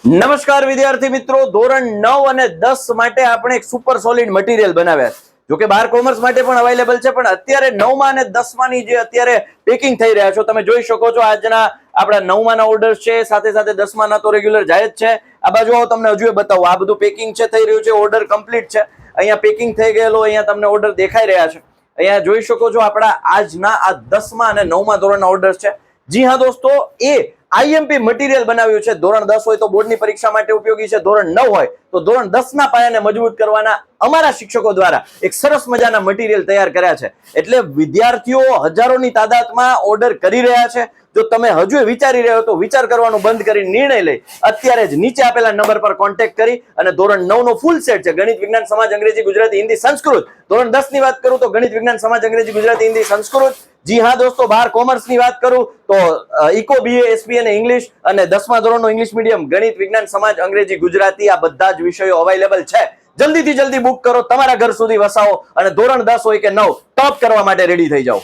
નમસ્કાર વિદ્યાર્થી મિત્રો, ધોરણ 9 અને 10 માટે આપણે એક સુપર સોલિડ મટીરિયલ બનાવ્યા છે. જો કે 12 કોમર્સ માટે પણ અવેલેબલ છે, પણ અત્યારે 9મા અને 10માની જે અત્યારે પેકિંગ થઈ રહ્યા છો તમે જોઈ શકો છો. આજના આપણા 9માના ઓર્ડર્સ છે, સાથે સાથે 10માના તો રેગ્યુલર જાય જ છે. આ બાજુ આવો, તમને હજુ બતાવું. આ બધું પેકિંગ છે, થઈ રહ્યું છે, ઓર્ડર કમ્પ્લીટ છે. અહીંયા પેકિંગ થઈ ગયેલો અહીંયા તમને ઓર્ડર દેખાઈ રહ્યા છે. અહીંયા જોઈ શકો છો આપણા આજના આ 10મા અને 9મા ધોરણના ઓર્ડર્સ છે. જી હા દોસ્તો, એ આઈએમપી મટીરિયલ બનાવ્યું છે. ધોરણ 10 હોય તો બોર્ડની પરીક્ષા માટે ઉપયોગી છે, ધોરણ 9 હોય તો ધોરણ 10ના પાયાને મજબૂત કરવાના અમારા શિક્ષકો દ્વારા એક સરસ મજાના મટીરિયલ તૈયાર કર્યા છે. એટલે વિદ્યાર્થીઓ હજારોની તાદાદમાં ઓર્ડર કરી રહ્યા છે. જો તમે હજુ વિચારી રહ્યો તો વિચાર કરવાનું બંધ કરી નિર્ણય લઈ અત્યારે જ નીચે આપેલા નંબર પર કોન્ટેક્ટ કરી અને ધોરણ 9 નો ફૂલ સેટ છે. ગણિત, વિજ્ઞાન, સમાજ, અંગ્રેજી, ગુજરાતી, હિન્દી, સંસ્કૃત. ધોરણ 10 ની વાત કરું તો ગણિત, વિજ્ઞાન, સમાજ, અંગ્રેજી, ગુજરાતી, હિન્દી, સંસ્કૃત. જી હા દોસ્તો, 12 કોમર્સ ની વાત કરું તો ઇકો, બીએ, એસપી અને ઇંગ્લિશ, અને 10મા ધોરણનો ઇંગ્લિશ મીડિયમ, ગણિત, વિજ્ઞાન, સમાજ, અંગ્રેજી, ગુજરાતી, આ બધા જ વિષયો અવેલેબલ છે. જલ્દીથી જલ્દી બુક કરો, તમારા ઘર સુધી વસાવો અને ધોરણ 10 હોય કે 9 ટોપ કરવા માટે રેડી થઈ જાઓ.